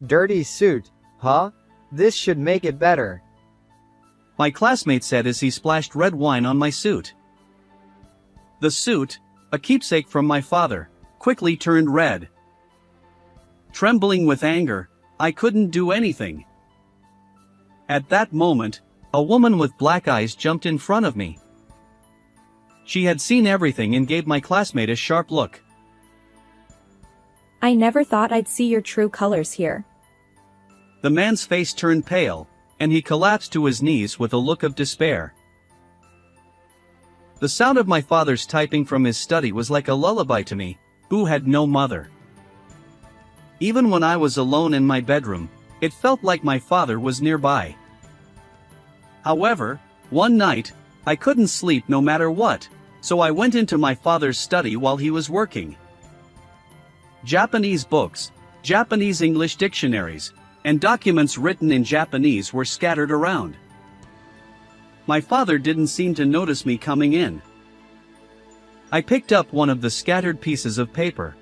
Dirty suit, huh? This should make it better. My classmate said as he splashed red wine on my suit. The suit, a keepsake from my father, quickly turned red. Trembling with anger, I couldn't do anything. At that moment, a woman with black eyes jumped in front of me. She had seen everything and gave my classmate a sharp look. I never thought I'd see your true colors here. The man's face turned pale, and he collapsed to his knees with a look of despair. The sound of my father's typing from his study was like a lullaby to me, who had no mother. Even when I was alone in my bedroom, it felt like my father was nearby. However, one night, I couldn't sleep no matter what, so I went into my father's study while he was working. Japanese books, Japanese English dictionaries, and documents written in Japanese were scattered around. My father didn't seem to notice me coming in. I picked up one of the scattered pieces of paper.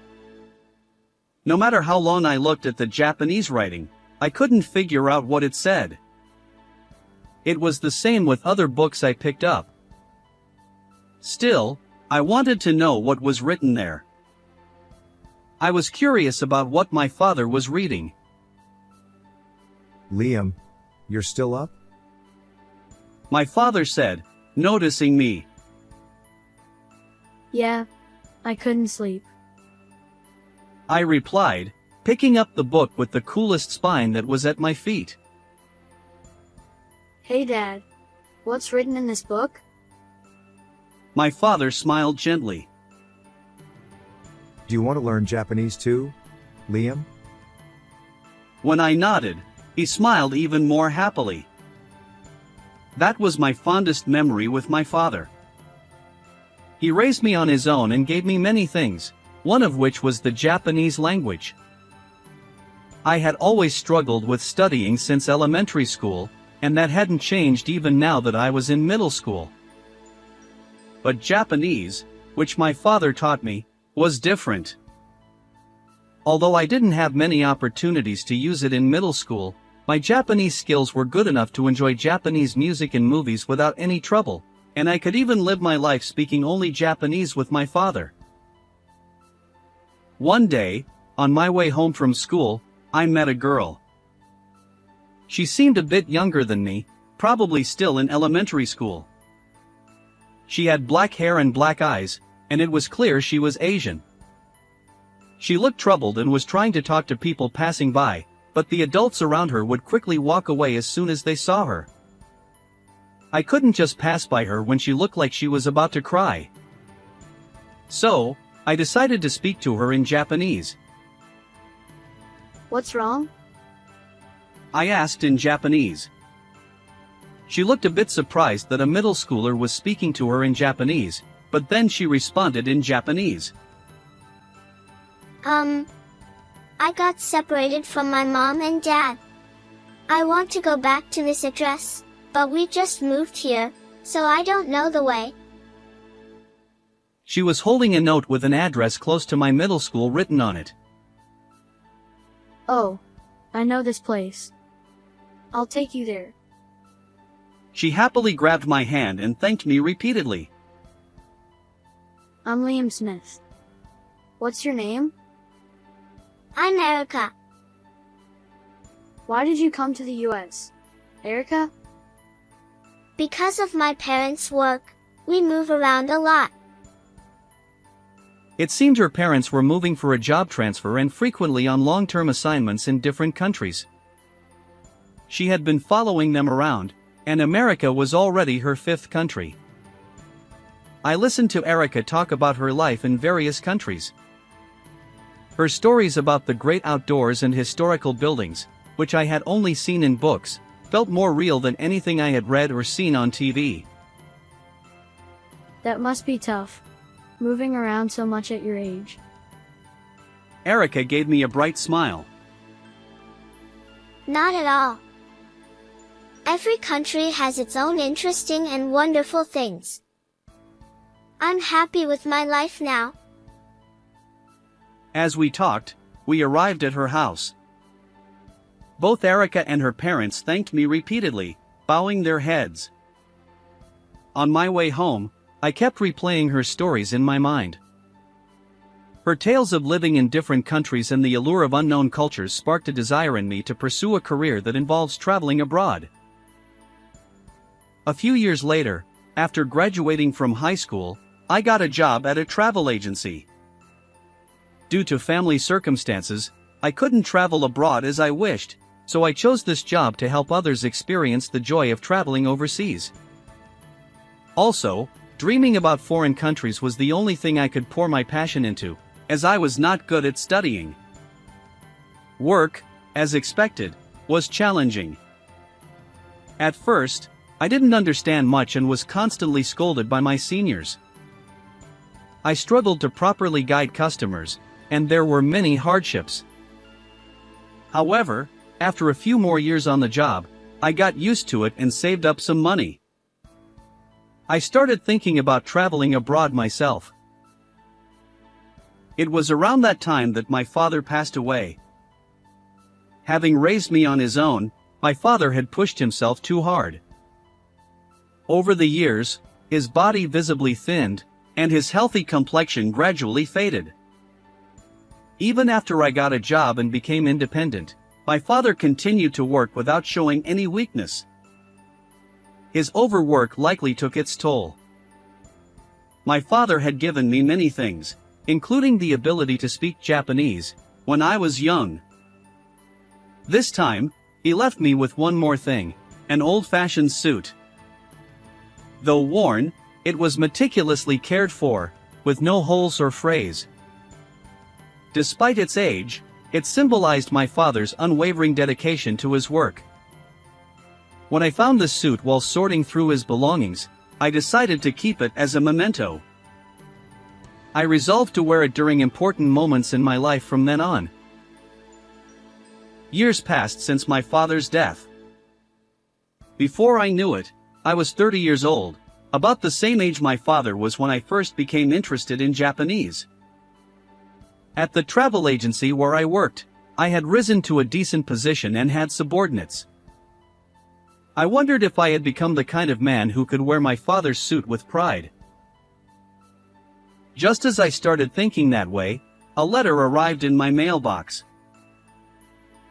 No matter how long I looked at the Japanese writing, I couldn't figure out what it said. It was the same with other books I picked up. Still, I wanted to know what was written there. I was curious about what my father was reading. Liam, you're still up? My father said, noticing me. Yeah, I couldn't sleep. I replied, picking up the book with the coolest spine that was at my feet. Hey Dad, what's written in this book? My father smiled gently. Do you want to learn Japanese too, Liam? When I nodded, he smiled even more happily. That was my fondest memory with my father. He raised me on his own and gave me many things, one of which was the Japanese language. I had always struggled with studying since elementary school, and that hadn't changed even now that I was in middle school. But Japanese, which my father taught me, was different. Although I didn't have many opportunities to use it in middle school, my Japanese skills were good enough to enjoy Japanese music and movies without any trouble, and I could even live my life speaking only Japanese with my father. One day, on my way home from school, I met a girl. She seemed a bit younger than me, probably still in elementary school. She had black hair and black eyes, and it was clear she was Asian. She looked troubled and was trying to talk to people passing by, but the adults around her would quickly walk away as soon as they saw her. I couldn't just pass by her when she looked like she was about to cry. So, I decided to speak to her in Japanese. What's wrong? I asked in Japanese. She looked a bit surprised that a middle schooler was speaking to her in Japanese, but then she responded in Japanese. I got separated from my mom and dad. I want to go back to this address, but we just moved here, so I don't know the way. She was holding a note with an address close to my middle school written on it. Oh, I know this place. I'll take you there. She happily grabbed my hand and thanked me repeatedly. I'm Liam Smith. What's your name? I'm Erica. Why did you come to the US? Erica? Because of my parents' work, we move around a lot. It seemed her parents were moving for a job transfer and frequently on long-term assignments in different countries. She had been following them around, and America was already her fifth country. I listened to Erica talk about her life in various countries. Her stories about the great outdoors and historical buildings, which I had only seen in books, felt more real than anything I had read or seen on TV. That must be tough, moving around so much at your age. Erica gave me a bright smile. Not at all. Every country has its own interesting and wonderful things. I'm happy with my life now. As we talked, we arrived at her house. Both Erica and her parents thanked me repeatedly, bowing their heads. On my way home, I kept replaying her stories in my mind. Her tales of living in different countries and the allure of unknown cultures sparked a desire in me to pursue a career that involves traveling abroad. A few years later, after graduating from high school, I got a job at a travel agency. Due to family circumstances, I couldn't travel abroad as I wished, so I chose this job to help others experience the joy of traveling overseas. Also, dreaming about foreign countries was the only thing I could pour my passion into, as I was not good at studying. Work, as expected, was challenging. At first, I didn't understand much and was constantly scolded by my seniors. I struggled to properly guide customers, and there were many hardships. However, after a few more years on the job, I got used to it and saved up some money. I started thinking about traveling abroad myself. It was around that time that my father passed away. Having raised me on his own, my father had pushed himself too hard. Over the years, his body visibly thinned, and his healthy complexion gradually faded. Even after I got a job and became independent, my father continued to work without showing any weakness. His overwork likely took its toll. My father had given me many things, including the ability to speak Japanese, when I was young. This time, he left me with one more thing, an old-fashioned suit. Though worn, it was meticulously cared for, with no holes or frays. Despite its age, it symbolized my father's unwavering dedication to his work. When I found the suit while sorting through his belongings, I decided to keep it as a memento. I resolved to wear it during important moments in my life from then on. Years passed since my father's death. Before I knew it, I was 30 years old, about the same age my father was when I first became interested in Japanese. At the travel agency where I worked, I had risen to a decent position and had subordinates. I wondered if I had become the kind of man who could wear my father's suit with pride. Just as I started thinking that way, a letter arrived in my mailbox.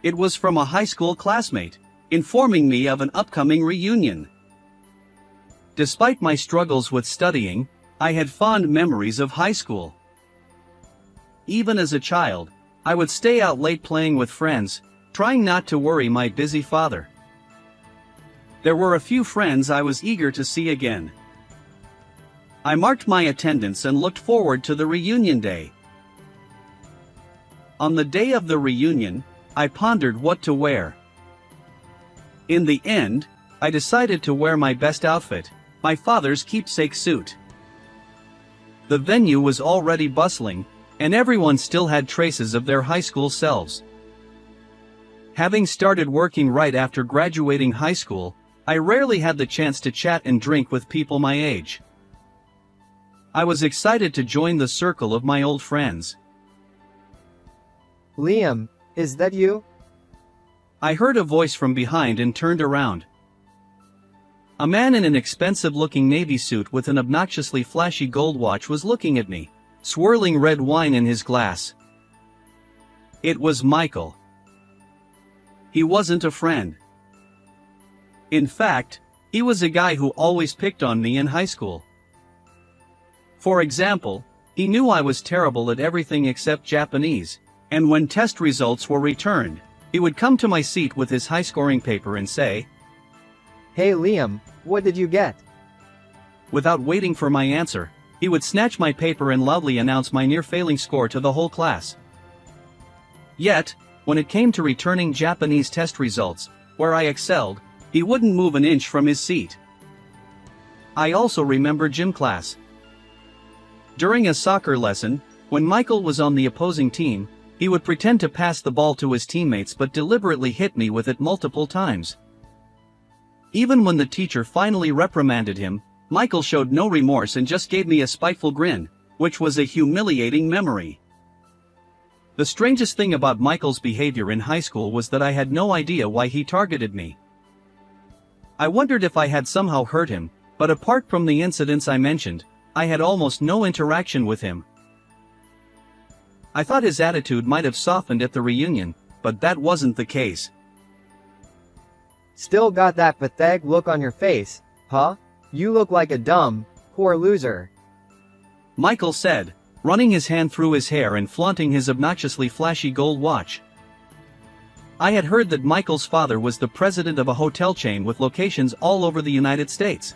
It was from a high school classmate, informing me of an upcoming reunion. Despite my struggles with studying, I had fond memories of high school. Even as a child, I would stay out late playing with friends, trying not to worry my busy father. There were a few friends I was eager to see again. I marked my attendance and looked forward to the reunion day. On the day of the reunion, I pondered what to wear. In the end, I decided to wear my best outfit, my father's keepsake suit. The venue was already bustling, and everyone still had traces of their high school selves. Having started working right after graduating high school, I rarely had the chance to chat and drink with people my age. I was excited to join the circle of my old friends. Liam, is that you? I heard a voice from behind and turned around. A man in an expensive-looking navy suit with an obnoxiously flashy gold watch was looking at me, swirling red wine in his glass. It was Michael. He wasn't a friend. In fact, he was a guy who always picked on me in high school. For example, he knew I was terrible at everything except Japanese, and when test results were returned, he would come to my seat with his high-scoring paper and say, Hey Liam, what did you get? Without waiting for my answer, he would snatch my paper and loudly announce my near-failing score to the whole class. Yet, when it came to returning Japanese test results, where I excelled, he wouldn't move an inch from his seat. I also remember gym class. During a soccer lesson, when Michael was on the opposing team, he would pretend to pass the ball to his teammates but deliberately hit me with it multiple times. Even when the teacher finally reprimanded him, Michael showed no remorse and just gave me a spiteful grin, which was a humiliating memory. The strangest thing about Michael's behavior in high school was that I had no idea why he targeted me. I wondered if I had somehow hurt him, but apart from the incidents I mentioned, I had almost no interaction with him. I thought his attitude might have softened at the reunion, but that wasn't the case. Still got that pathetic look on your face, huh? You look like a dumb, poor loser. Michael said, running his hand through his hair and flaunting his obnoxiously flashy gold watch. I had heard that Michael's father was the president of a hotel chain with locations all over the United States.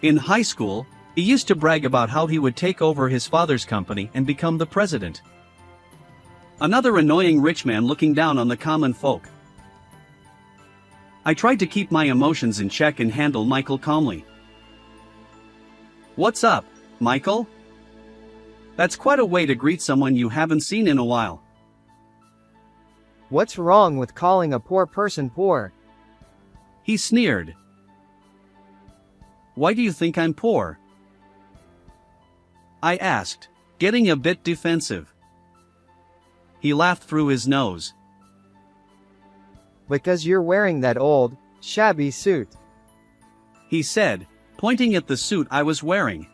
In high school, he used to brag about how he would take over his father's company and become the president. Another annoying rich man looking down on the common folk. I tried to keep my emotions in check and handle Michael calmly. "What's up, Michael? That's quite a way to greet someone you haven't seen in a while." What's wrong with calling a poor person poor? He sneered. "Why do you think I'm poor?" I asked, getting a bit defensive. He laughed through his nose. Because you're wearing that old, shabby suit. He said, pointing at the suit I was wearing.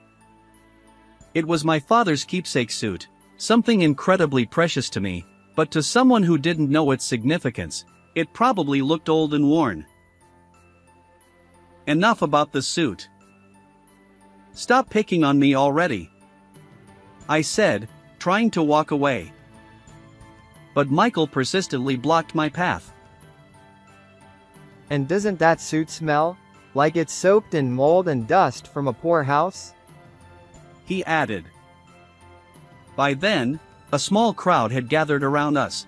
It was my father's keepsake suit, something incredibly precious to me, but to someone who didn't know its significance, it probably looked old and worn. Enough about the suit. Stop picking on me already, I said, trying to walk away. But Michael persistently blocked my path. And doesn't that suit smell like it's soaked in mold and dust from a poor house? He added. By then, a small crowd had gathered around us.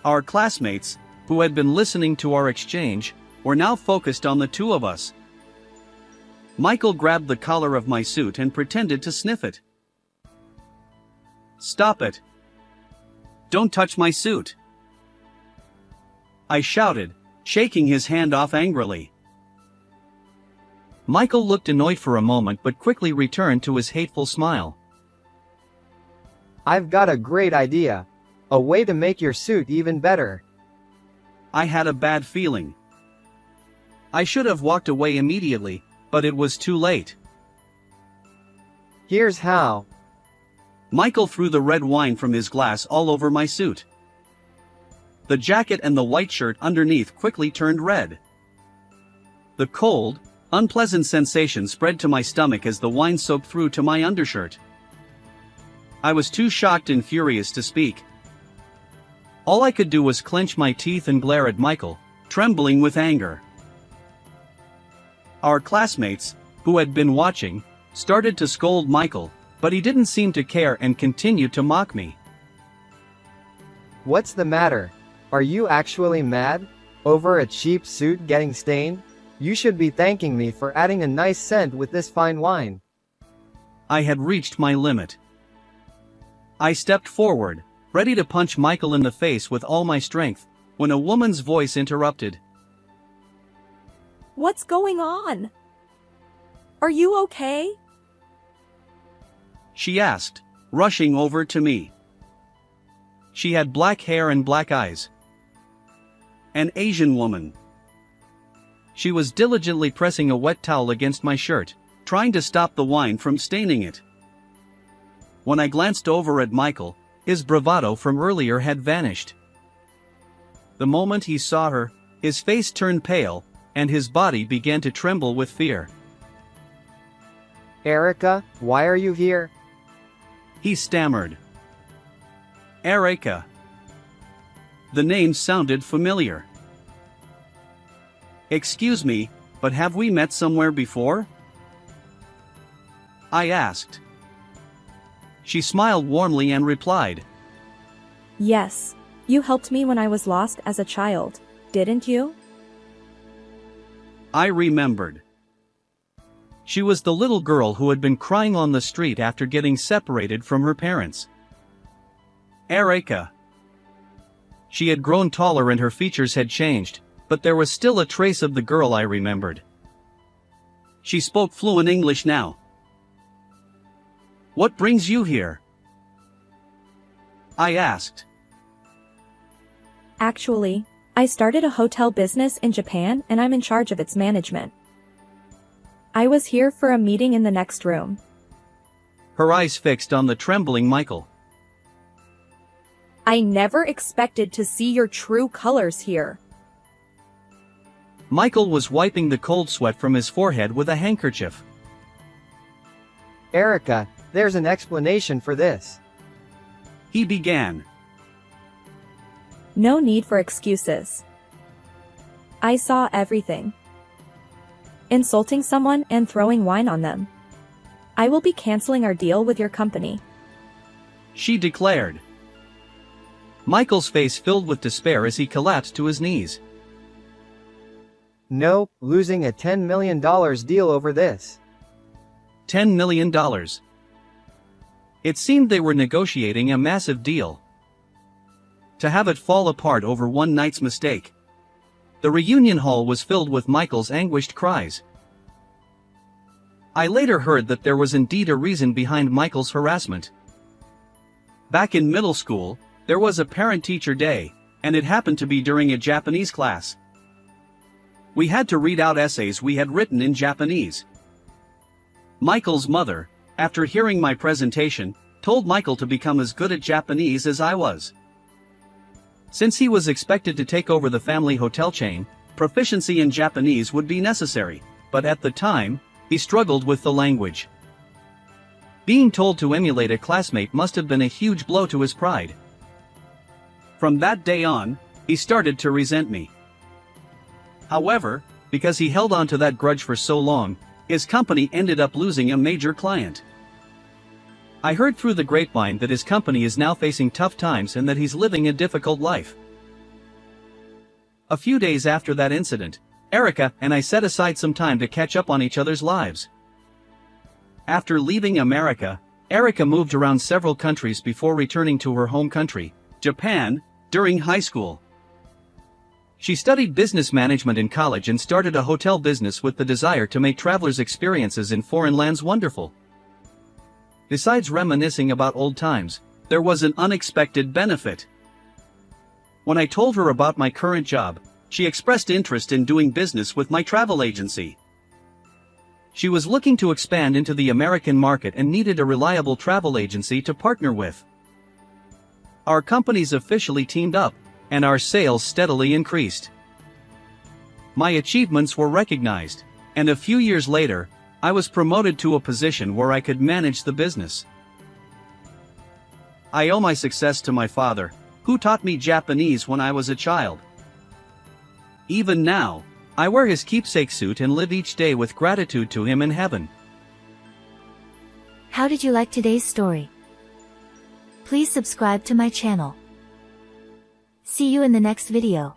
Our classmates, who had been listening to our exchange, were now focused on the two of us. Michael grabbed the collar of my suit and pretended to sniff it. "Stop it! Don't touch my suit!" I shouted, shaking his hand off angrily. Michael looked annoyed for a moment but quickly returned to his hateful smile. I've got a great idea. A way to make your suit even better. I had a bad feeling. I should have walked away immediately, but it was too late. Here's how. Michael threw the red wine from his glass all over my suit. The jacket and the white shirt underneath quickly turned red. The cold, unpleasant sensation spread to my stomach as the wine soaked through to my undershirt. I was too shocked and furious to speak. All I could do was clench my teeth and glare at Michael, trembling with anger. Our classmates, who had been watching, started to scold Michael, but he didn't seem to care and continued to mock me. What's the matter? Are you actually mad? Over a cheap suit getting stained? You should be thanking me for adding a nice scent with this fine wine. I had reached my limit. I stepped forward, ready to punch Michael in the face with all my strength, when a woman's voice interrupted. What's going on? Are you okay? She asked, rushing over to me. She had black hair and black eyes. An Asian woman. She was diligently pressing a wet towel against my shirt, trying to stop the wine from staining it. When I glanced over at Michael, his bravado from earlier had vanished. The moment he saw her, his face turned pale, and his body began to tremble with fear. Erica, why are you here? He stammered. Erica. The name sounded familiar. Excuse me, but have we met somewhere before? I asked. She smiled warmly and replied. Yes. You helped me when I was lost as a child, didn't you? I remembered. She was the little girl who had been crying on the street after getting separated from her parents. Erica. She had grown taller and her features had changed, but there was still a trace of the girl I remembered. She spoke fluent English now. What brings you here? I asked. Actually, I started a hotel business in Japan and I'm in charge of its management. I was here for a meeting in the next room. Her eyes fixed on the trembling Michael. I never expected to see your true colors here. Michael was wiping the cold sweat from his forehead with a handkerchief. Erica, there's an explanation for this. He began. No need for excuses. I saw everything. Insulting someone and throwing wine on them. I will be canceling our deal with your company. She declared. Michael's face filled with despair as he collapsed to his knees. No, losing a $10 million deal over this. $10 million. It seemed they were negotiating a massive deal. To have it fall apart over one night's mistake. The reunion hall was filled with Michael's anguished cries. I later heard that there was indeed a reason behind Michael's harassment. Back in middle school, there was a parent-teacher day, and it happened to be during a Japanese class. We had to read out essays we had written in Japanese. Michael's mother, after hearing my presentation, told Michael to become as good at Japanese as I was. Since he was expected to take over the family hotel chain, proficiency in Japanese would be necessary, but at the time, he struggled with the language. Being told to emulate a classmate must have been a huge blow to his pride. From that day on, he started to resent me. However, because he held on to that grudge for so long, his company ended up losing a major client. I heard through the grapevine that his company is now facing tough times and that he's living a difficult life. A few days after that incident, Erica and I set aside some time to catch up on each other's lives. After leaving America, Erica moved around several countries before returning to her home country, Japan, during high school. She studied business management in college and started a hotel business with the desire to make travelers' experiences in foreign lands wonderful. Besides reminiscing about old times, there was an unexpected benefit. When I told her about my current job, she expressed interest in doing business with my travel agency. She was looking to expand into the American market and needed a reliable travel agency to partner with. Our companies officially teamed up, and our sales steadily increased. My achievements were recognized, and a few years later, I was promoted to a position where I could manage the business. I owe my success to my father, who taught me Japanese when I was a child. Even now, I wear his keepsake suit and live each day with gratitude to him in heaven. How did you like today's story? Please subscribe to my channel. See you in the next video.